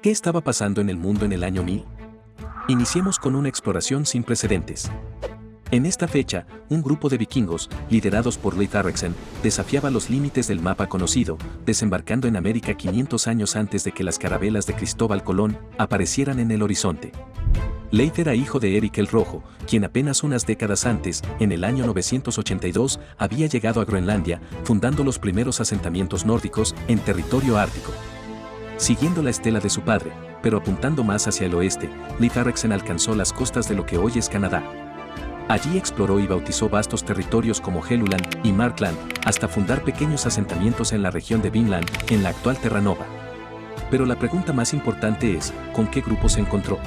¿Qué estaba pasando en el mundo en el año 1000? Iniciemos con una exploración sin precedentes. En esta fecha, un grupo de vikingos, liderados por Leif Erikson, desafiaba los límites del mapa conocido, desembarcando en América 500 años antes de que las carabelas de Cristóbal Colón aparecieran en el horizonte. Leif era hijo de Erik el Rojo, quien apenas unas décadas antes, en el año 982, había llegado a Groenlandia, fundando los primeros asentamientos nórdicos en territorio ártico. Siguiendo la estela de su padre, pero apuntando más hacia el oeste, Leif Erikson alcanzó las costas de lo que hoy es Canadá. Allí exploró y bautizó vastos territorios como Helluland y Markland, hasta fundar pequeños asentamientos en la región de Vinland, en la actual Terranova. Pero la pregunta más importante es, ¿con qué grupo se encontró?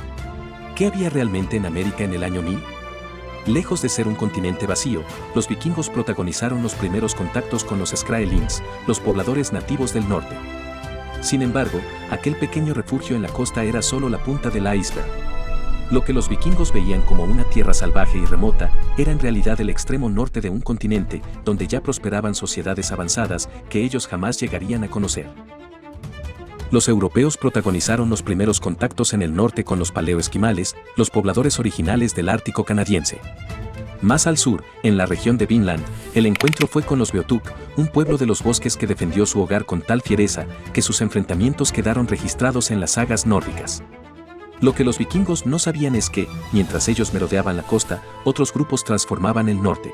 ¿Qué había realmente en América en el año 1000? Lejos de ser un continente vacío, los vikingos protagonizaron los primeros contactos con los Skraelings, los pobladores nativos del norte. Sin embargo, aquel pequeño refugio en la costa era solo la punta del iceberg. Lo que los vikingos veían como una tierra salvaje y remota, era en realidad el extremo norte de un continente donde ya prosperaban sociedades avanzadas que ellos jamás llegarían a conocer. Los europeos protagonizaron los primeros contactos en el norte con los paleoesquimales, los pobladores originales del Ártico canadiense. Más al sur, en la región de Vinland, el encuentro fue con los Beothuk, un pueblo de los bosques que defendió su hogar con tal fiereza que sus enfrentamientos quedaron registrados en las sagas nórdicas. Lo que los vikingos no sabían es que, mientras ellos merodeaban la costa, otros grupos transformaban el norte.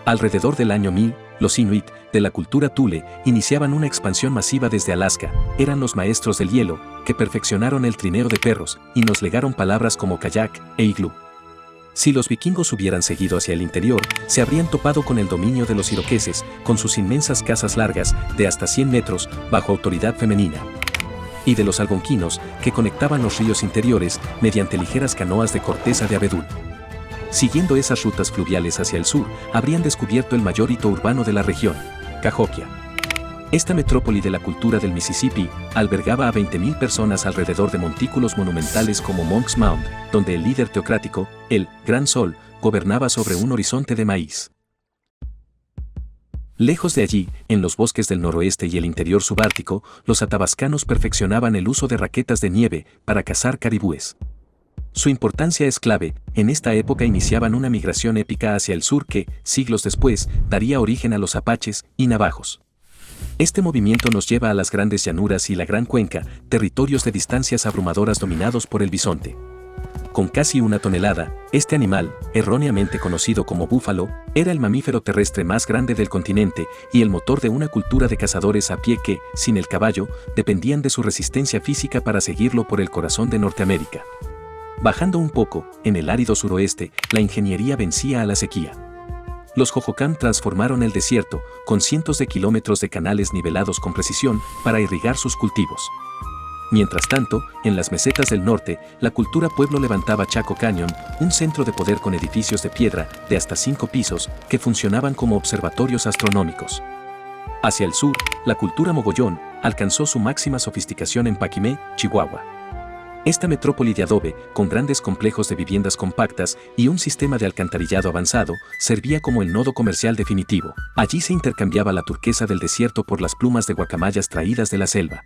Alrededor del año 1000, los Inuit, de la cultura Thule, iniciaban una expansión masiva desde Alaska. Eran los maestros del hielo, que perfeccionaron el trineo de perros, y nos legaron palabras como kayak e iglú. Si los vikingos hubieran seguido hacia el interior, se habrían topado con el dominio de los iroqueses, con sus inmensas casas largas, de hasta 100 metros, bajo autoridad femenina. Y de los algonquinos, que conectaban los ríos interiores mediante ligeras canoas de corteza de abedul. Siguiendo esas rutas fluviales hacia el sur, habrían descubierto el mayor hito urbano de la región, Cahokia. Esta metrópoli de la cultura del Mississippi albergaba a 20.000 personas alrededor de montículos monumentales como Monk's Mound, donde el líder teocrático, el Gran Sol, gobernaba sobre un horizonte de maíz. Lejos de allí, en los bosques del noroeste y el interior subártico, los atabascanos perfeccionaban el uso de raquetas de nieve para cazar caribúes. Su importancia es clave. En esta época iniciaban una migración épica hacia el sur que, siglos después, daría origen a los apaches y navajos. Este movimiento nos lleva a las grandes llanuras y la Gran Cuenca, territorios de distancias abrumadoras dominados por el bisonte. Con casi 1 tonelada, este animal, erróneamente conocido como búfalo, era el mamífero terrestre más grande del continente y el motor de una cultura de cazadores a pie que, sin el caballo, dependían de su resistencia física para seguirlo por el corazón de Norteamérica. Bajando un poco, en el árido suroeste, la ingeniería vencía a la sequía. Los Hohokam transformaron el desierto, con cientos de kilómetros de canales nivelados con precisión, para irrigar sus cultivos. Mientras tanto, en las mesetas del norte, la cultura pueblo levantaba Chaco Canyon, un centro de poder con edificios de piedra, de hasta 5 pisos, que funcionaban como observatorios astronómicos. Hacia el sur, la cultura mogollón alcanzó su máxima sofisticación en Paquimé, Chihuahua. Esta metrópoli de adobe, con grandes complejos de viviendas compactas y un sistema de alcantarillado avanzado, servía como el nodo comercial definitivo. Allí se intercambiaba la turquesa del desierto por las plumas de guacamayas traídas de la selva.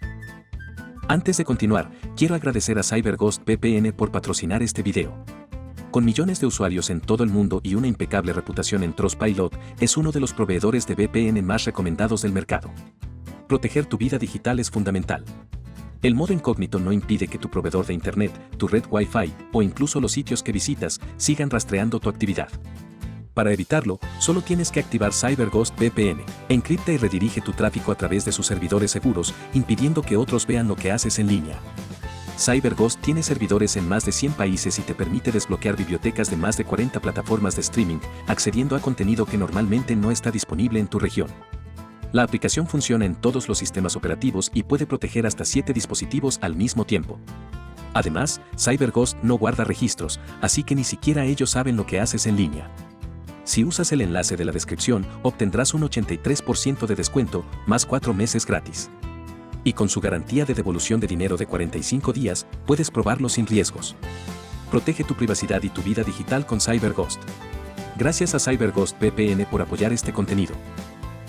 Antes de continuar, quiero agradecer a CyberGhost VPN por patrocinar este video. Con millones de usuarios en todo el mundo y una impecable reputación en Trustpilot, es uno de los proveedores de VPN más recomendados del mercado. Proteger tu vida digital es fundamental. El modo incógnito no impide que tu proveedor de Internet, tu red Wi-Fi o incluso los sitios que visitas sigan rastreando tu actividad. Para evitarlo, solo tienes que activar CyberGhost VPN. Encripta y redirige tu tráfico a través de sus servidores seguros, impidiendo que otros vean lo que haces en línea. CyberGhost tiene servidores en más de 100 países y te permite desbloquear bibliotecas de más de 40 plataformas de streaming, accediendo a contenido que normalmente no está disponible en tu región. La aplicación funciona en todos los sistemas operativos y puede proteger hasta 7 dispositivos al mismo tiempo. Además, CyberGhost no guarda registros, así que ni siquiera ellos saben lo que haces en línea. Si usas el enlace de la descripción, obtendrás un 83% de descuento, más 4 meses gratis. Y con su garantía de devolución de dinero de 45 días, puedes probarlo sin riesgos. Protege tu privacidad y tu vida digital con CyberGhost. Gracias a CyberGhost VPN por apoyar este contenido.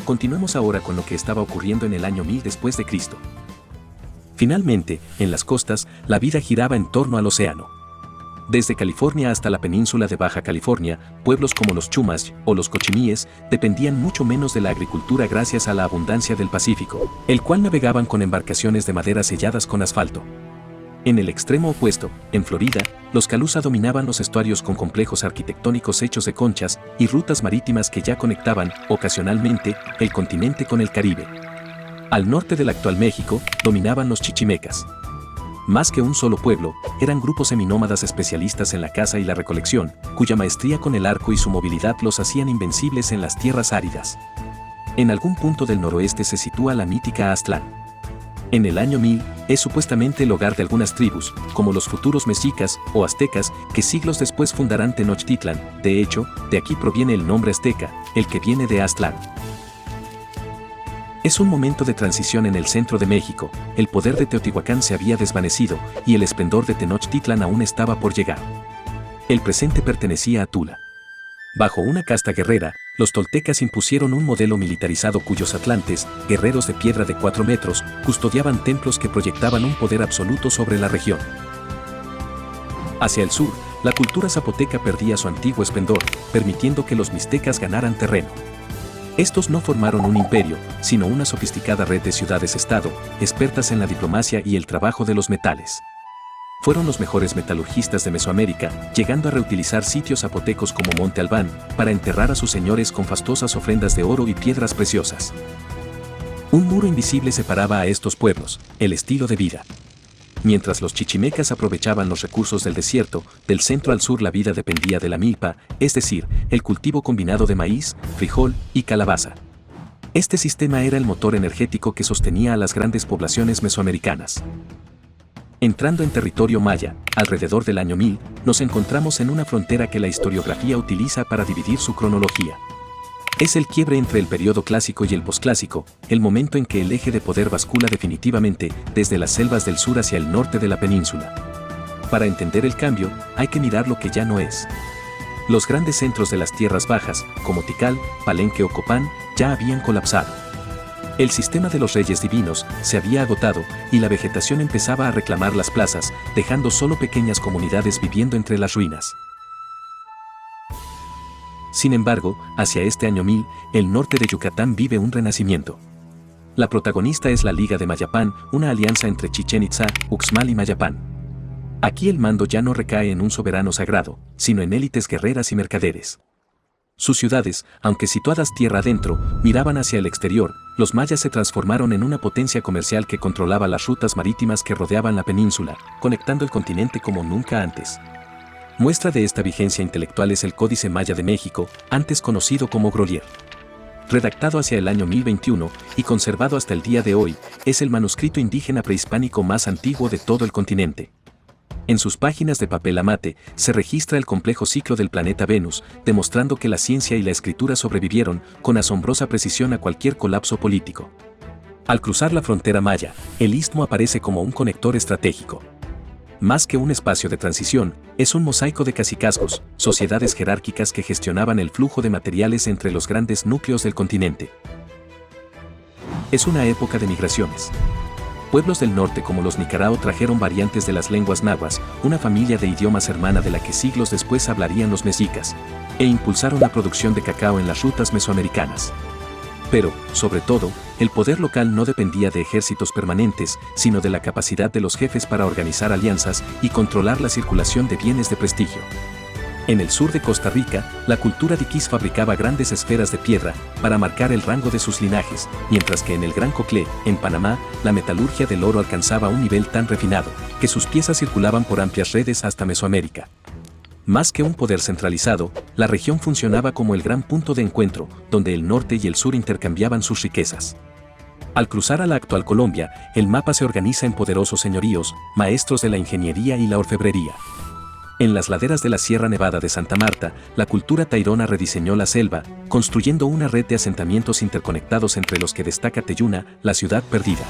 Continuemos ahora con lo que estaba ocurriendo en el año 1000 después de Cristo. Finalmente, en las costas, la vida giraba en torno al océano. Desde California hasta la península de Baja California, pueblos como los Chumash o los Cochimíes dependían mucho menos de la agricultura gracias a la abundancia del Pacífico, el cual navegaban con embarcaciones de madera selladas con asfalto. En el extremo opuesto, en Florida, los Calusa dominaban los estuarios con complejos arquitectónicos hechos de conchas y rutas marítimas que ya conectaban, ocasionalmente, el continente con el Caribe. Al norte del actual México, dominaban los chichimecas. Más que un solo pueblo, eran grupos seminómadas especialistas en la caza y la recolección, cuya maestría con el arco y su movilidad los hacían invencibles en las tierras áridas. En algún punto del noroeste se sitúa la mítica Aztlán. En el año 1000, es supuestamente el hogar de algunas tribus, como los futuros mexicas o aztecas, que siglos después fundarán Tenochtitlan. De hecho, de aquí proviene el nombre azteca, el que viene de Aztlán. Es un momento de transición en el centro de México, el poder de Teotihuacán se había desvanecido y el esplendor de Tenochtitlan aún estaba por llegar. El presente pertenecía a Tula. Bajo una casta guerrera, los toltecas impusieron un modelo militarizado cuyos atlantes, guerreros de piedra de 4 metros, custodiaban templos que proyectaban un poder absoluto sobre la región. Hacia el sur, la cultura zapoteca perdía su antiguo esplendor, permitiendo que los mixtecas ganaran terreno. Estos no formaron un imperio, sino una sofisticada red de ciudades-estado, expertas en la diplomacia y el trabajo de los metales. Fueron los mejores metalurgistas de Mesoamérica, llegando a reutilizar sitios zapotecos como Monte Albán, para enterrar a sus señores con fastuosas ofrendas de oro y piedras preciosas. Un muro invisible separaba a estos pueblos, el estilo de vida. Mientras los chichimecas aprovechaban los recursos del desierto, del centro al sur la vida dependía de la milpa, es decir, el cultivo combinado de maíz, frijol y calabaza. Este sistema era el motor energético que sostenía a las grandes poblaciones mesoamericanas. Entrando en territorio maya, alrededor del año 1000, nos encontramos en una frontera que la historiografía utiliza para dividir su cronología. Es el quiebre entre el periodo clásico y el posclásico, el momento en que el eje de poder bascula definitivamente desde las selvas del sur hacia el norte de la península. Para entender el cambio, hay que mirar lo que ya no es. Los grandes centros de las tierras bajas, como Tikal, Palenque o Copán, ya habían colapsado. El sistema de los reyes divinos se había agotado y la vegetación empezaba a reclamar las plazas, dejando solo pequeñas comunidades viviendo entre las ruinas. Sin embargo, hacia este año 1000, el norte de Yucatán vive un renacimiento. La protagonista es la Liga de Mayapán, una alianza entre Chichén Itzá, Uxmal y Mayapán. Aquí el mando ya no recae en un soberano sagrado, sino en élites guerreras y mercaderes. Sus ciudades, aunque situadas tierra adentro, miraban hacia el exterior. Los mayas se transformaron en una potencia comercial que controlaba las rutas marítimas que rodeaban la península, conectando el continente como nunca antes. Muestra de esta vigencia intelectual es el Códice Maya de México, antes conocido como Grolier. Redactado hacia el año 1021 y conservado hasta el día de hoy, es el manuscrito indígena prehispánico más antiguo de todo el continente. En sus páginas de papel amate se registra el complejo ciclo del planeta Venus, demostrando que la ciencia y la escritura sobrevivieron con asombrosa precisión a cualquier colapso político. Al cruzar la frontera maya, el istmo aparece como un conector estratégico. Más que un espacio de transición, es un mosaico de cacicazgos, sociedades jerárquicas que gestionaban el flujo de materiales entre los grandes núcleos del continente. Es una época de migraciones. Pueblos del norte como los Nicarao trajeron variantes de las lenguas nahuas, una familia de idiomas hermana de la que siglos después hablarían los mexicas, e impulsaron la producción de cacao en las rutas mesoamericanas. Pero, sobre todo, el poder local no dependía de ejércitos permanentes, sino de la capacidad de los jefes para organizar alianzas y controlar la circulación de bienes de prestigio. En el sur de Costa Rica, la cultura diquís fabricaba grandes esferas de piedra para marcar el rango de sus linajes, mientras que en el Gran Coclé, en Panamá, la metalurgia del oro alcanzaba un nivel tan refinado que sus piezas circulaban por amplias redes hasta Mesoamérica. Más que un poder centralizado, la región funcionaba como el gran punto de encuentro, donde el norte y el sur intercambiaban sus riquezas. Al cruzar a la actual Colombia, el mapa se organiza en poderosos señoríos, maestros de la ingeniería y la orfebrería. En las laderas de la Sierra Nevada de Santa Marta, la cultura tairona rediseñó la selva, construyendo una red de asentamientos interconectados entre los que destaca Teyuna, la ciudad perdida.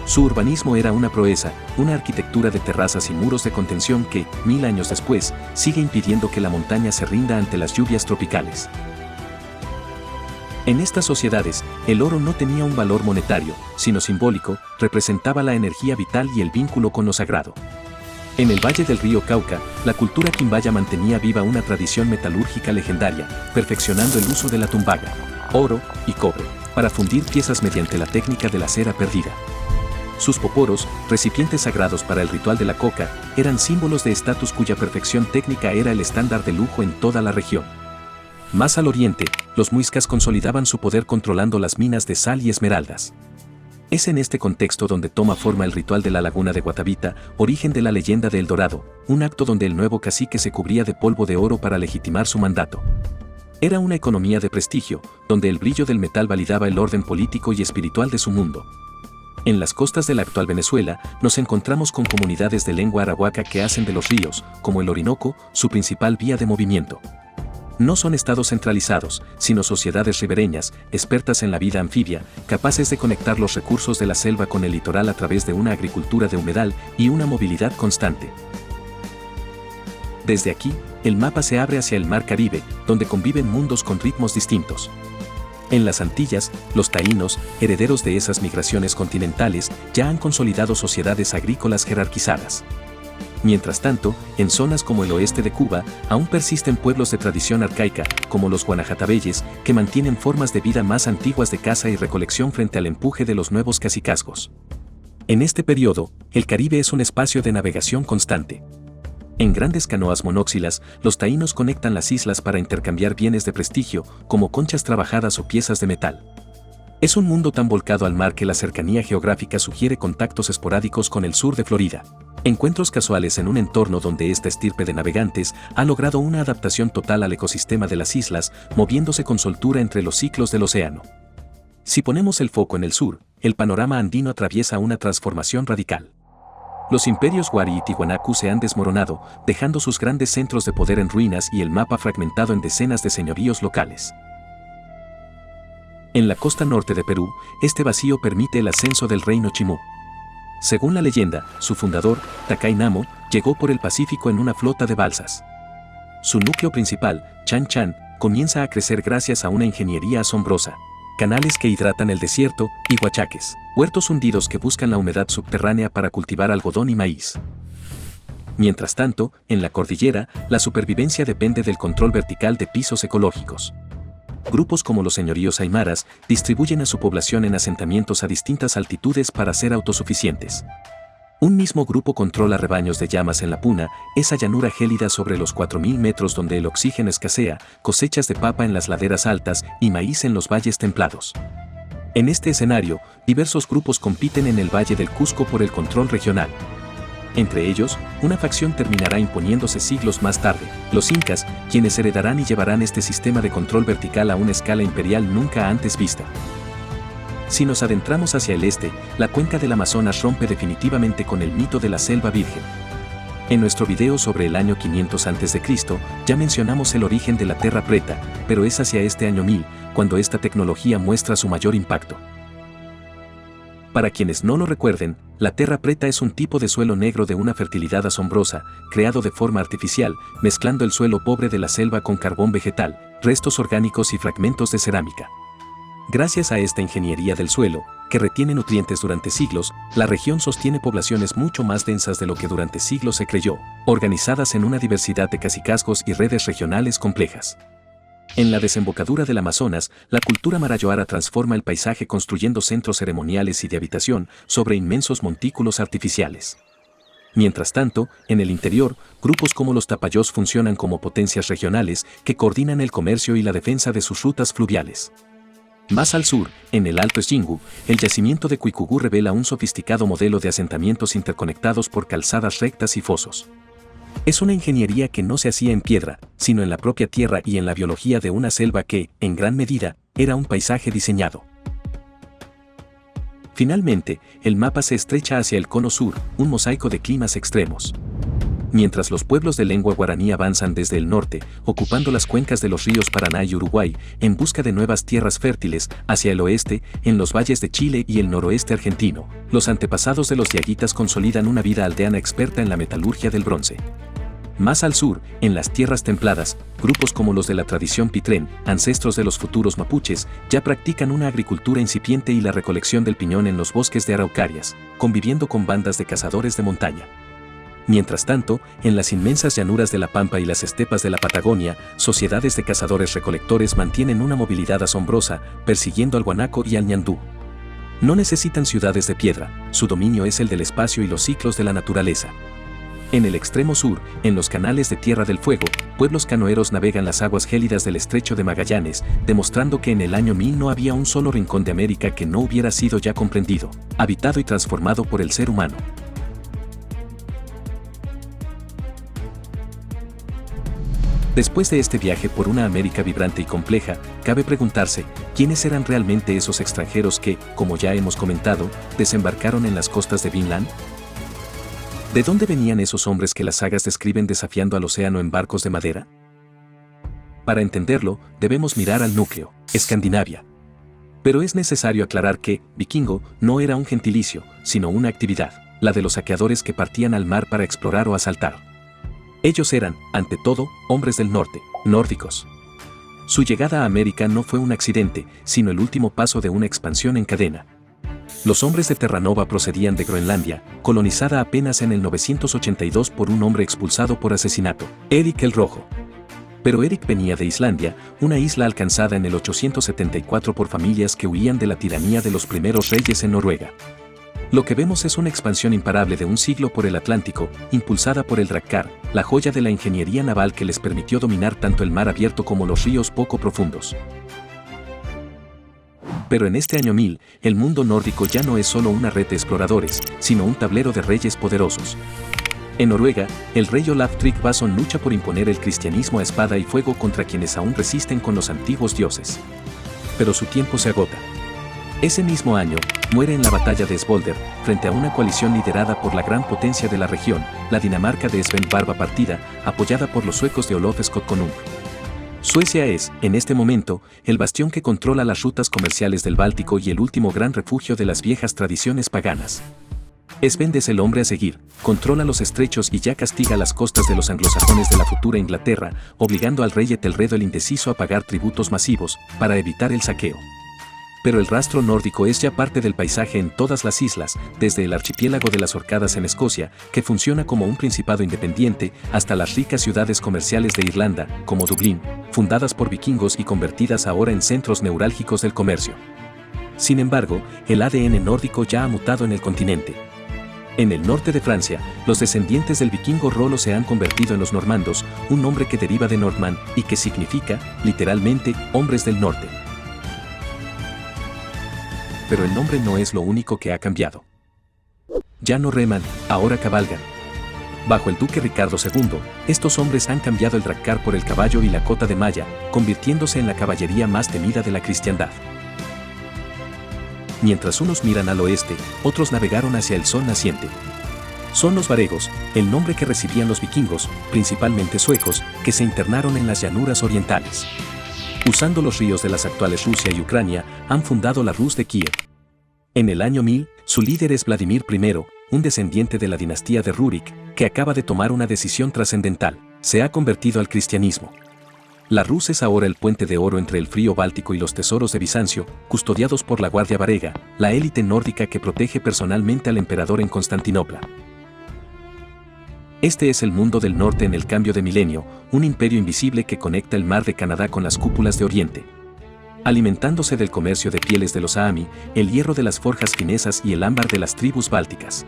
Su urbanismo era una proeza, una arquitectura de terrazas y muros de contención que, 1000 años después, sigue impidiendo que la montaña se rinda ante las lluvias tropicales. En estas sociedades, el oro no tenía un valor monetario, sino simbólico, representaba la energía vital y el vínculo con lo sagrado. En el valle del río Cauca, la cultura quimbaya mantenía viva una tradición metalúrgica legendaria, perfeccionando el uso de la tumbaga, oro y cobre, para fundir piezas mediante la técnica de la cera perdida. Sus poporos, recipientes sagrados para el ritual de la coca, eran símbolos de estatus cuya perfección técnica era el estándar de lujo en toda la región. Más al oriente, los muiscas consolidaban su poder controlando las minas de sal y esmeraldas. Es en este contexto donde toma forma el ritual de la laguna de Guatavita, origen de la leyenda de El Dorado, un acto donde el nuevo cacique se cubría de polvo de oro para legitimar su mandato. Era una economía de prestigio, donde el brillo del metal validaba el orden político y espiritual de su mundo. En las costas de la actual Venezuela, nos encontramos con comunidades de lengua arahuaca que hacen de los ríos, como el Orinoco, su principal vía de movimiento. No son estados centralizados, sino sociedades ribereñas, expertas en la vida anfibia, capaces de conectar los recursos de la selva con el litoral a través de una agricultura de humedal y una movilidad constante. Desde aquí, el mapa se abre hacia el Mar Caribe, donde conviven mundos con ritmos distintos. En las Antillas, los taínos, herederos de esas migraciones continentales, ya han consolidado sociedades agrícolas jerarquizadas. Mientras tanto, en zonas como el oeste de Cuba, aún persisten pueblos de tradición arcaica, como los guanajatabeyes, que mantienen formas de vida más antiguas de caza y recolección frente al empuje de los nuevos cacicazgos. En este periodo, el Caribe es un espacio de navegación constante. En grandes canoas monóxilas, los taínos conectan las islas para intercambiar bienes de prestigio, como conchas trabajadas o piezas de metal. Es un mundo tan volcado al mar que la cercanía geográfica sugiere contactos esporádicos con el sur de Florida. Encuentros casuales en un entorno donde esta estirpe de navegantes ha logrado una adaptación total al ecosistema de las islas, moviéndose con soltura entre los ciclos del océano. Si ponemos el foco en el sur, el panorama andino atraviesa una transformación radical. Los imperios Huari y Tiwanaku se han desmoronado, dejando sus grandes centros de poder en ruinas y el mapa fragmentado en decenas de señoríos locales. En la costa norte de Perú, este vacío permite el ascenso del reino Chimú. Según la leyenda, su fundador, Takai Namo, llegó por el Pacífico en una flota de balsas. Su núcleo principal, Chan Chan, comienza a crecer gracias a una ingeniería asombrosa. Canales que hidratan el desierto y huachaques, huertos hundidos que buscan la humedad subterránea para cultivar algodón y maíz. Mientras tanto, en la cordillera, la supervivencia depende del control vertical de pisos ecológicos. Grupos como los señoríos aymaras distribuyen a su población en asentamientos a distintas altitudes para ser autosuficientes. Un mismo grupo controla rebaños de llamas en la Puna, esa llanura gélida sobre los 4000 metros donde el oxígeno escasea, cosechas de papa en las laderas altas y maíz en los valles templados. En este escenario, diversos grupos compiten en el Valle del Cusco por el control regional. Entre ellos, una facción terminará imponiéndose siglos más tarde, los incas, quienes heredarán y llevarán este sistema de control vertical a una escala imperial nunca antes vista. Si nos adentramos hacia el este, la cuenca del Amazonas rompe definitivamente con el mito de la selva virgen. En nuestro video sobre el año 500 a.C., ya mencionamos el origen de la Terra Preta, pero es hacia este año 1000, cuando esta tecnología muestra su mayor impacto. Para quienes no lo recuerden, la Terra Preta es un tipo de suelo negro de una fertilidad asombrosa, creado de forma artificial, mezclando el suelo pobre de la selva con carbón vegetal, restos orgánicos y fragmentos de cerámica. Gracias a esta ingeniería del suelo, que retiene nutrientes durante siglos, la región sostiene poblaciones mucho más densas de lo que durante siglos se creyó, organizadas en una diversidad de cacicazgos y redes regionales complejas. En la desembocadura del Amazonas, la cultura marayoara transforma el paisaje construyendo centros ceremoniales y de habitación sobre inmensos montículos artificiales. Mientras tanto, en el interior, grupos como los tapayós funcionan como potencias regionales que coordinan el comercio y la defensa de sus rutas fluviales. Más al sur, en el Alto Xingu, el yacimiento de Cuicugú revela un sofisticado modelo de asentamientos interconectados por calzadas rectas y fosos. Es una ingeniería que no se hacía en piedra, sino en la propia tierra y en la biología de una selva que, en gran medida, era un paisaje diseñado. Finalmente, el mapa se estrecha hacia el cono sur, un mosaico de climas extremos. Mientras los pueblos de lengua guaraní avanzan desde el norte, ocupando las cuencas de los ríos Paraná y Uruguay, en busca de nuevas tierras fértiles, hacia el oeste, en los valles de Chile y el noroeste argentino, los antepasados de los diaguitas consolidan una vida aldeana experta en la metalurgia del bronce. Más al sur, en las tierras templadas, grupos como los de la tradición Pitrén, ancestros de los futuros mapuches, ya practican una agricultura incipiente y la recolección del piñón en los bosques de araucarias, conviviendo con bandas de cazadores de montaña. Mientras tanto, en las inmensas llanuras de la Pampa y las estepas de la Patagonia, sociedades de cazadores-recolectores mantienen una movilidad asombrosa, persiguiendo al guanaco y al ñandú. No necesitan ciudades de piedra, su dominio es el del espacio y los ciclos de la naturaleza. En el extremo sur, en los canales de Tierra del Fuego, pueblos canoeros navegan las aguas gélidas del Estrecho de Magallanes, demostrando que en el año 1000 no había un solo rincón de América que no hubiera sido ya comprendido, habitado y transformado por el ser humano. Después de este viaje por una América vibrante y compleja, cabe preguntarse, ¿quiénes eran realmente esos extranjeros que, como ya hemos comentado, desembarcaron en las costas de Vinland? ¿De dónde venían esos hombres que las sagas describen desafiando al océano en barcos de madera? Para entenderlo, debemos mirar al núcleo, Escandinavia. Pero es necesario aclarar que, vikingo, no era un gentilicio, sino una actividad, la de los saqueadores que partían al mar para explorar o asaltar. Ellos eran, ante todo, hombres del norte, nórdicos. Su llegada a América no fue un accidente, sino el último paso de una expansión en cadena. Los hombres de Terranova procedían de Groenlandia, colonizada apenas en el 982 por un hombre expulsado por asesinato, Erik el Rojo. Pero Erik venía de Islandia, una isla alcanzada en el 874 por familias que huían de la tiranía de los primeros reyes en Noruega. Lo que vemos es una expansión imparable de un siglo por el Atlántico, impulsada por el Drakkar, la joya de la ingeniería naval que les permitió dominar tanto el mar abierto como los ríos poco profundos. Pero en este año 1000, el mundo nórdico ya no es solo una red de exploradores, sino un tablero de reyes poderosos. En Noruega, el rey Olaf Tryggvason lucha por imponer el cristianismo a espada y fuego contra quienes aún resisten con los antiguos dioses. Pero su tiempo se agota. Ese mismo año, muere en la batalla de Svolder, frente a una coalición liderada por la gran potencia de la región, la Dinamarca de Sven Barba Partida, apoyada por los suecos de Olof Skotkonung. Suecia es, en este momento, el bastión que controla las rutas comerciales del Báltico y el último gran refugio de las viejas tradiciones paganas. Sven es el hombre a seguir, controla los estrechos y ya castiga las costas de los anglosajones de la futura Inglaterra, obligando al rey Etelredo el Indeciso a pagar tributos masivos, para evitar el saqueo. Pero el rastro nórdico es ya parte del paisaje en todas las islas, desde el archipiélago de las Orcadas en Escocia, que funciona como un principado independiente, hasta las ricas ciudades comerciales de Irlanda, como Dublín, fundadas por vikingos y convertidas ahora en centros neurálgicos del comercio. Sin embargo, el ADN nórdico ya ha mutado en el continente. En el norte de Francia, los descendientes del vikingo Rollo se han convertido en los normandos, un nombre que deriva de Nordman y que significa, literalmente, hombres del norte. Pero el nombre no es lo único que ha cambiado. Ya no reman, ahora cabalgan. Bajo el duque Ricardo II, estos hombres han cambiado el drakkar por el caballo y la cota de malla, convirtiéndose en la caballería más temida de la cristiandad. Mientras unos miran al oeste, otros navegaron hacia el sol naciente. Son los varegos, el nombre que recibían los vikingos, principalmente suecos, que se internaron en las llanuras orientales. Usando los ríos de las actuales Rusia y Ucrania, han fundado la Rus de Kiev. En el año 1000, su líder es Vladimir I, un descendiente de la dinastía de Rurik, que acaba de tomar una decisión trascendental, se ha convertido al cristianismo. La Rus es ahora el puente de oro entre el frío Báltico y los tesoros de Bizancio, custodiados por la Guardia Varega, la élite nórdica que protege personalmente al emperador en Constantinopla. Este es el mundo del norte en el cambio de milenio, un imperio invisible que conecta el mar de Canadá con las cúpulas de Oriente. Alimentándose del comercio de pieles de los Saami, el hierro de las forjas finesas y el ámbar de las tribus bálticas.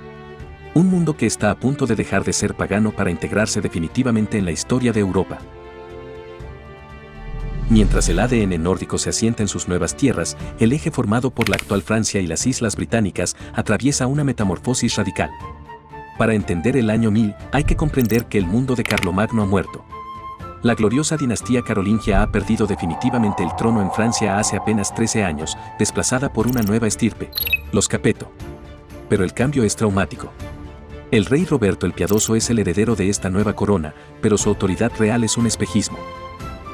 Un mundo que está a punto de dejar de ser pagano para integrarse definitivamente en la historia de Europa. Mientras el ADN nórdico se asienta en sus nuevas tierras, el eje formado por la actual Francia y las Islas Británicas atraviesa una metamorfosis radical. Para entender el año 1000, hay que comprender que el mundo de Carlomagno ha muerto. La gloriosa dinastía carolingia ha perdido definitivamente el trono en Francia hace apenas 13 años, desplazada por una nueva estirpe, los Capeto. Pero el cambio es traumático. El rey Roberto el Piadoso es el heredero de esta nueva corona, pero su autoridad real es un espejismo.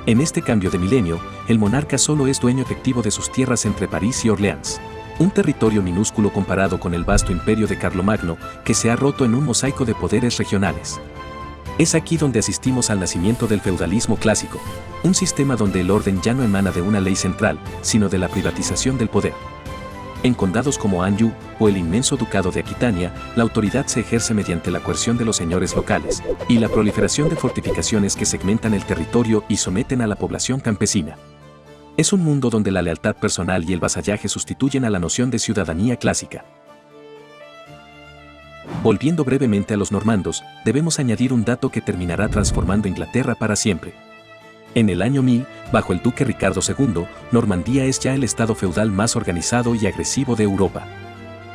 En este cambio de milenio, el monarca solo es dueño efectivo de sus tierras entre París y Orleans. Un territorio minúsculo comparado con el vasto imperio de Carlomagno, que se ha roto en un mosaico de poderes regionales. Es aquí donde asistimos al nacimiento del feudalismo clásico, un sistema donde el orden ya no emana de una ley central, sino de la privatización del poder. En condados como Anjou o el inmenso ducado de Aquitania, la autoridad se ejerce mediante la coerción de los señores locales y la proliferación de fortificaciones que segmentan el territorio y someten a la población campesina. Es un mundo donde la lealtad personal y el vasallaje sustituyen a la noción de ciudadanía clásica. Volviendo brevemente a los normandos, debemos añadir un dato que terminará transformando Inglaterra para siempre. En el año 1000, bajo el duque Ricardo II, Normandía es ya el estado feudal más organizado y agresivo de Europa.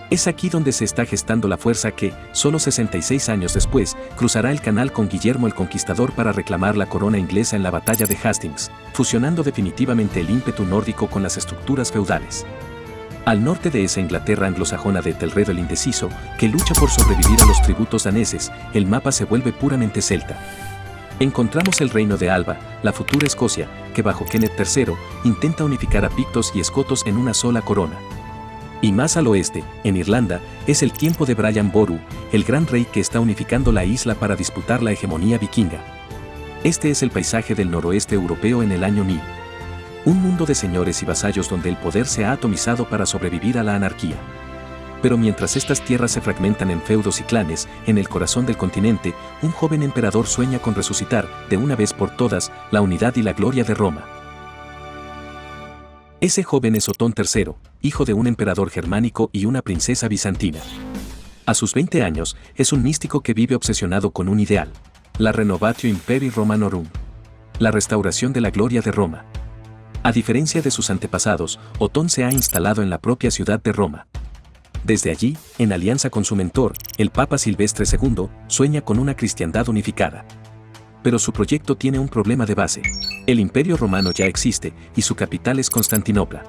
Es aquí donde se está gestando la fuerza que, solo 66 años después, cruzará el canal con Guillermo el Conquistador para reclamar la corona inglesa en la batalla de Hastings, fusionando definitivamente el ímpetu nórdico con las estructuras feudales. Al norte de esa Inglaterra anglosajona de Etelredo el Indeciso, que lucha por sobrevivir a los tributos daneses, el mapa se vuelve puramente celta. Encontramos el reino de Alba, la futura Escocia, que bajo Kenneth III intenta unificar a pictos y escotos en una sola corona. Y más al oeste, en Irlanda, es el tiempo de Brian Boru, el gran rey que está unificando la isla para disputar la hegemonía vikinga. Este es el paisaje del noroeste europeo en el año 1000. Un mundo de señores y vasallos donde el poder se ha atomizado para sobrevivir a la anarquía. Pero mientras estas tierras se fragmentan en feudos y clanes, en el corazón del continente, un joven emperador sueña con resucitar, de una vez por todas, la unidad y la gloria de Roma. Ese joven es Otón III, hijo de un emperador germánico y una princesa bizantina. A sus 20 años, es un místico que vive obsesionado con un ideal: la Renovatio Imperii Romanorum, la restauración de la gloria de Roma. A diferencia de sus antepasados, Otón se ha instalado en la propia ciudad de Roma. Desde allí, en alianza con su mentor, el Papa Silvestre II, sueña con una cristiandad unificada. Pero su proyecto tiene un problema de base. El Imperio Romano ya existe, y su capital es Constantinopla.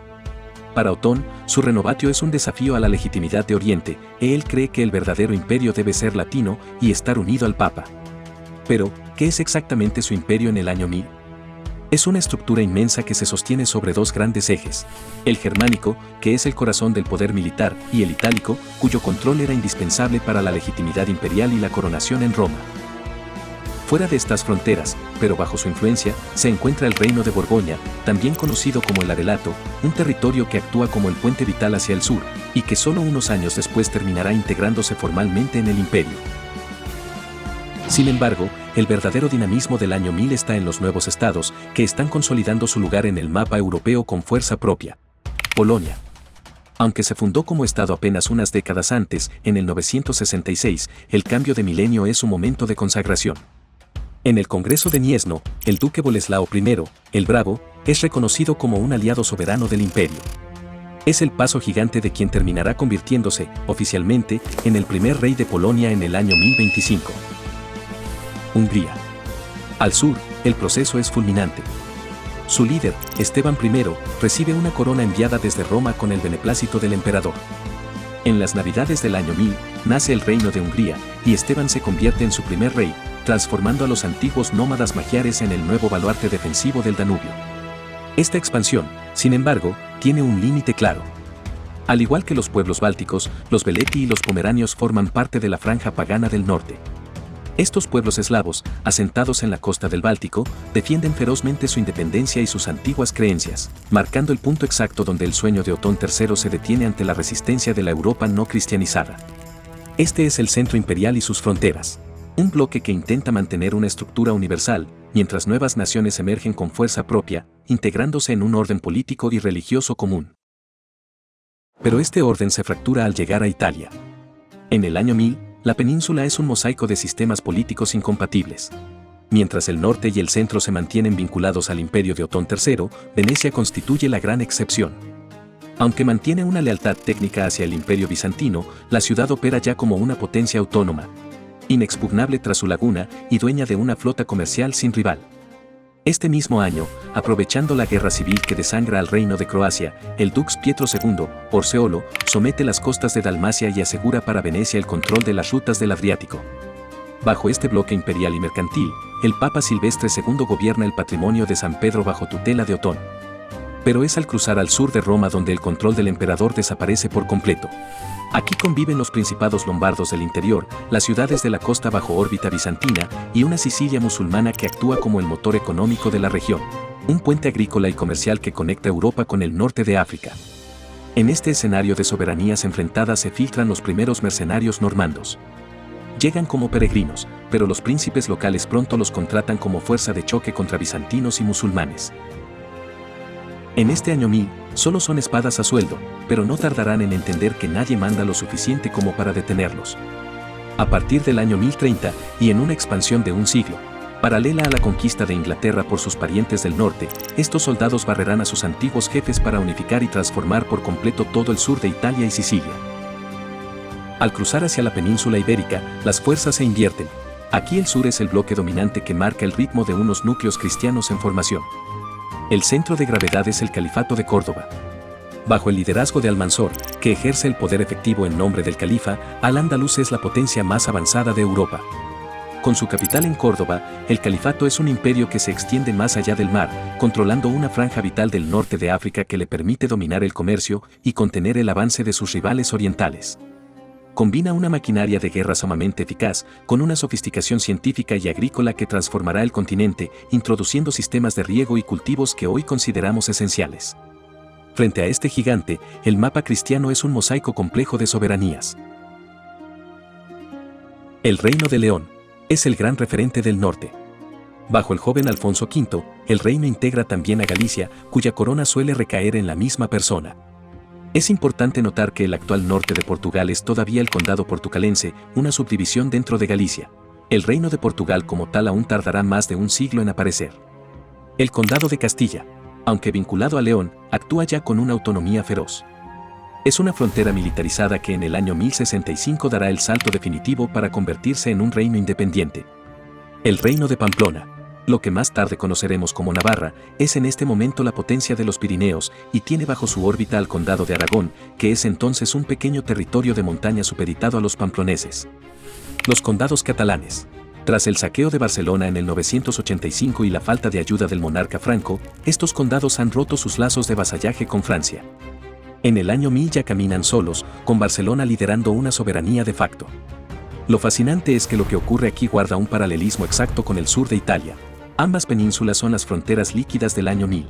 Para Otón, su renovatio es un desafío a la legitimidad de Oriente, e él cree que el verdadero imperio debe ser latino y estar unido al Papa. Pero, ¿qué es exactamente su imperio en el año 1000? Es una estructura inmensa que se sostiene sobre dos grandes ejes: el germánico, que es el corazón del poder militar, y el itálico, cuyo control era indispensable para la legitimidad imperial y la coronación en Roma. Fuera de estas fronteras, pero bajo su influencia, se encuentra el Reino de Borgoña, también conocido como el Adelato, un territorio que actúa como el puente vital hacia el sur, y que solo unos años después terminará integrándose formalmente en el imperio. Sin embargo, el verdadero dinamismo del año 1000 está en los nuevos estados, que están consolidando su lugar en el mapa europeo con fuerza propia. Polonia. Aunque se fundó como estado apenas unas décadas antes, en el 966, el cambio de milenio es su momento de consagración. En el Congreso de Gniezno, el duque Boleslao I, el Bravo, es reconocido como un aliado soberano del imperio. Es el paso gigante de quien terminará convirtiéndose, oficialmente, en el primer rey de Polonia en el año 1025. Hungría. Al sur, el proceso es fulminante. Su líder, Esteban I, recibe una corona enviada desde Roma con el beneplácito del emperador. En las Navidades del año 1000, nace el Reino de Hungría, y Esteban se convierte en su primer rey, transformando a los antiguos nómadas magiares en el nuevo baluarte defensivo del Danubio. Esta expansión, sin embargo, tiene un límite claro. Al igual que los pueblos bálticos, los Veleti y los pomeranios forman parte de la franja pagana del norte. Estos pueblos eslavos, asentados en la costa del Báltico, defienden ferozmente su independencia y sus antiguas creencias, marcando el punto exacto donde el sueño de Otón III se detiene ante la resistencia de la Europa no cristianizada. Este es el centro imperial y sus fronteras. Un bloque que intenta mantener una estructura universal, mientras nuevas naciones emergen con fuerza propia, integrándose en un orden político y religioso común. Pero este orden se fractura al llegar a Italia. En el año 1000, la península es un mosaico de sistemas políticos incompatibles. Mientras el norte y el centro se mantienen vinculados al imperio de Otón III, Venecia constituye la gran excepción. Aunque mantiene una lealtad técnica hacia el imperio bizantino, la ciudad opera ya como una potencia autónoma, inexpugnable tras su laguna y dueña de una flota comercial sin rival. Este mismo año, aprovechando la guerra civil que desangra al reino de Croacia, el dux Pietro II, Orseolo, somete las costas de Dalmacia y asegura para Venecia el control de las rutas del Adriático. Bajo este bloque imperial y mercantil, el Papa Silvestre II gobierna el patrimonio de San Pedro bajo tutela de Otón. Pero es al cruzar al sur de Roma donde el control del emperador desaparece por completo. Aquí conviven los principados lombardos del interior, las ciudades de la costa bajo órbita bizantina y una Sicilia musulmana que actúa como el motor económico de la región, un puente agrícola y comercial que conecta Europa con el norte de África. En este escenario de soberanías enfrentadas se filtran los primeros mercenarios normandos. Llegan como peregrinos, pero los príncipes locales pronto los contratan como fuerza de choque contra bizantinos y musulmanes. En este año 1000, solo son espadas a sueldo, pero no tardarán en entender que nadie manda lo suficiente como para detenerlos. A partir del año 1030, y en una expansión de un siglo, paralela a la conquista de Inglaterra por sus parientes del norte, estos soldados barrerán a sus antiguos jefes para unificar y transformar por completo todo el sur de Italia y Sicilia. Al cruzar hacia la península ibérica, las fuerzas se invierten. Aquí el sur es el bloque dominante que marca el ritmo de unos núcleos cristianos en formación. El centro de gravedad es el Califato de Córdoba. Bajo el liderazgo de Almanzor, que ejerce el poder efectivo en nombre del califa, Al-Ándalus es la potencia más avanzada de Europa. Con su capital en Córdoba, el califato es un imperio que se extiende más allá del mar, controlando una franja vital del norte de África que le permite dominar el comercio y contener el avance de sus rivales orientales. Combina una maquinaria de guerra sumamente eficaz con una sofisticación científica y agrícola que transformará el continente, introduciendo sistemas de riego y cultivos que hoy consideramos esenciales. Frente a este gigante, el mapa cristiano es un mosaico complejo de soberanías. El Reino de León es el gran referente del norte. Bajo el joven Alfonso V, el reino integra también a Galicia, cuya corona suele recaer en la misma persona. Es importante notar que el actual norte de Portugal es todavía el condado portucalense, una subdivisión dentro de Galicia. El reino de Portugal como tal aún tardará más de un siglo en aparecer. El condado de Castilla, aunque vinculado a León, actúa ya con una autonomía feroz. Es una frontera militarizada que en el año 1065 dará el salto definitivo para convertirse en un reino independiente. El reino de Pamplona, lo que más tarde conoceremos como Navarra, es en este momento la potencia de los Pirineos y tiene bajo su órbita al condado de Aragón, que es entonces un pequeño territorio de montaña supeditado a los pamploneses. Los condados catalanes. Tras el saqueo de Barcelona en el 985 y la falta de ayuda del monarca Franco, estos condados han roto sus lazos de vasallaje con Francia. En el año 1000 ya caminan solos, con Barcelona liderando una soberanía de facto. Lo fascinante es que lo que ocurre aquí guarda un paralelismo exacto con el sur de Italia. Ambas penínsulas son las fronteras líquidas del año 1000.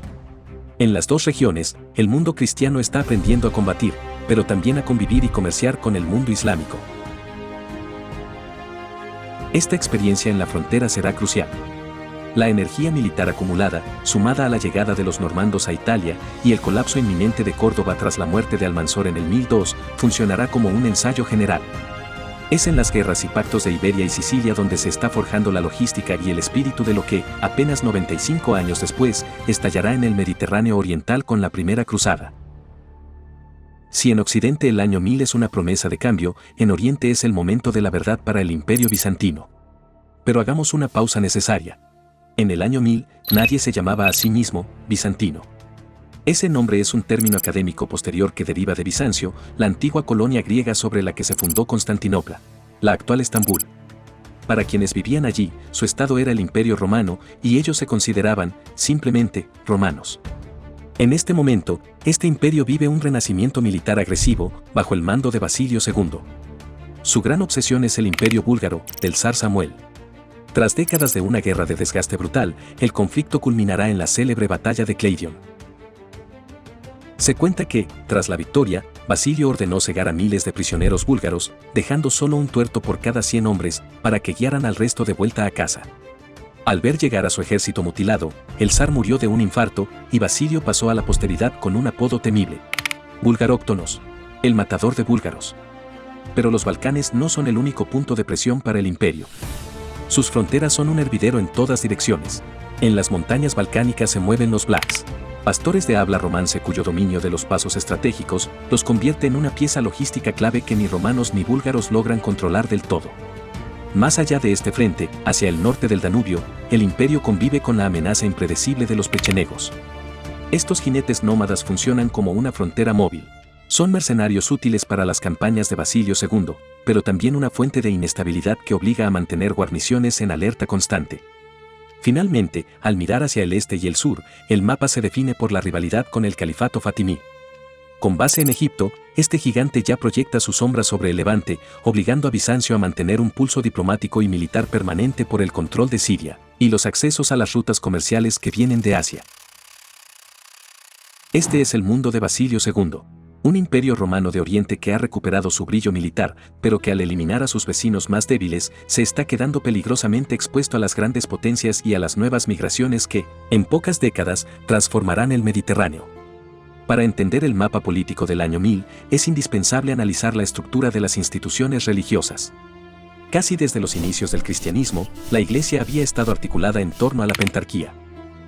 En las dos regiones, el mundo cristiano está aprendiendo a combatir, pero también a convivir y comerciar con el mundo islámico. Esta experiencia en la frontera será crucial. La energía militar acumulada, sumada a la llegada de los normandos a Italia y el colapso inminente de Córdoba tras la muerte de Almanzor en el 1002, funcionará como un ensayo general. Es en las guerras y pactos de Iberia y Sicilia donde se está forjando la logística y el espíritu de lo que, apenas 95 años después, estallará en el Mediterráneo oriental con la Primera Cruzada. Si en Occidente el año 1000 es una promesa de cambio, en Oriente es el momento de la verdad para el Imperio bizantino. Pero hagamos una pausa necesaria. En el año 1000, nadie se llamaba a sí mismo bizantino. Ese nombre es un término académico posterior que deriva de Bizancio, la antigua colonia griega sobre la que se fundó Constantinopla, la actual Estambul. Para quienes vivían allí, su estado era el Imperio Romano y ellos se consideraban, simplemente, romanos. En este momento, este imperio vive un renacimiento militar agresivo, bajo el mando de Basilio II. Su gran obsesión es el Imperio búlgaro, del zar Samuel. Tras décadas de una guerra de desgaste brutal, el conflicto culminará en la célebre batalla de Kleidion. Se cuenta que, tras la victoria, Basilio ordenó cegar a miles de prisioneros búlgaros, dejando solo un tuerto por cada 100 hombres, para que guiaran al resto de vuelta a casa. Al ver llegar a su ejército mutilado, el zar murió de un infarto, y Basilio pasó a la posteridad con un apodo temible: Bulgaróctonos, el matador de búlgaros. Pero los Balcanes no son el único punto de presión para el imperio. Sus fronteras son un hervidero en todas direcciones. En las montañas balcánicas se mueven los Vlachs, pastores de habla romance cuyo dominio de los pasos estratégicos los convierte en una pieza logística clave que ni romanos ni búlgaros logran controlar del todo. Más allá de este frente, hacia el norte del Danubio, el imperio convive con la amenaza impredecible de los pechenegos. Estos jinetes nómadas funcionan como una frontera móvil. Son mercenarios útiles para las campañas de Basilio II, pero también una fuente de inestabilidad que obliga a mantener guarniciones en alerta constante. Finalmente, al mirar hacia el este y el sur, el mapa se define por la rivalidad con el califato fatimí. Con base en Egipto, este gigante ya proyecta su sombra sobre el Levante, obligando a Bizancio a mantener un pulso diplomático y militar permanente por el control de Siria y los accesos a las rutas comerciales que vienen de Asia. Este es el mundo de Basilio II, un imperio romano de Oriente que ha recuperado su brillo militar, pero que al eliminar a sus vecinos más débiles, se está quedando peligrosamente expuesto a las grandes potencias y a las nuevas migraciones que, en pocas décadas, transformarán el Mediterráneo. Para entender el mapa político del año 1000, es indispensable analizar la estructura de las instituciones religiosas. Casi desde los inicios del cristianismo, la Iglesia había estado articulada en torno a la pentarquía.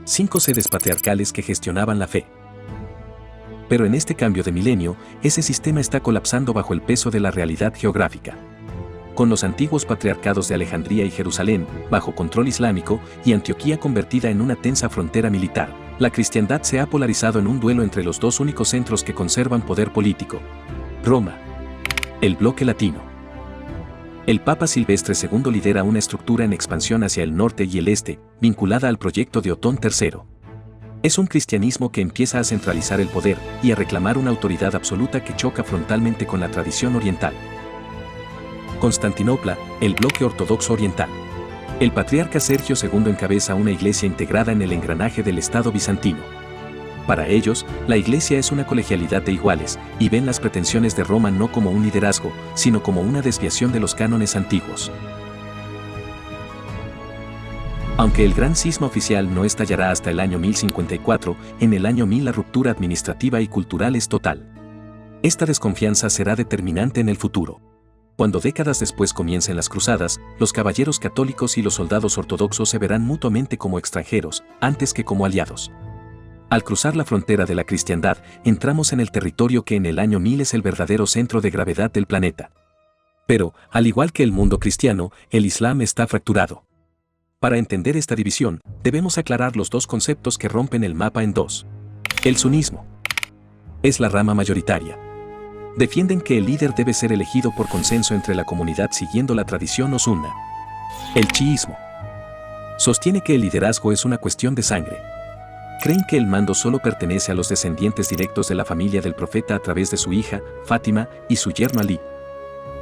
5 sedes patriarcales que gestionaban la fe. Pero en este cambio de milenio, ese sistema está colapsando bajo el peso de la realidad geográfica. Con los antiguos patriarcados de Alejandría y Jerusalén, bajo control islámico, y Antioquía convertida en una tensa frontera militar, la cristiandad se ha polarizado en un duelo entre los dos únicos centros que conservan poder político: Roma, el bloque latino. El Papa Silvestre II lidera una estructura en expansión hacia el norte y el este, vinculada al proyecto de Otón III. Es un cristianismo que empieza a centralizar el poder y a reclamar una autoridad absoluta que choca frontalmente con la tradición oriental. Constantinopla, el bloque ortodoxo oriental. El patriarca Sergio II encabeza una iglesia integrada en el engranaje del Estado bizantino. Para ellos, la iglesia es una colegialidad de iguales, y ven las pretensiones de Roma no como un liderazgo, sino como una desviación de los cánones antiguos. Aunque el gran cisma oficial no estallará hasta el año 1054, en el año 1000 la ruptura administrativa y cultural es total. Esta desconfianza será determinante en el futuro. Cuando décadas después comiencen las cruzadas, los caballeros católicos y los soldados ortodoxos se verán mutuamente como extranjeros, antes que como aliados. Al cruzar la frontera de la cristiandad, entramos en el territorio que en el año 1000 es el verdadero centro de gravedad del planeta. Pero, al igual que el mundo cristiano, el Islam está fracturado. Para entender esta división, debemos aclarar los dos conceptos que rompen el mapa en dos. El sunismo es la rama mayoritaria. Defienden que el líder debe ser elegido por consenso entre la comunidad siguiendo la tradición o sunna. El chiismo sostiene que el liderazgo es una cuestión de sangre. Creen que el mando solo pertenece a los descendientes directos de la familia del profeta a través de su hija, Fátima, y su yerno Alí.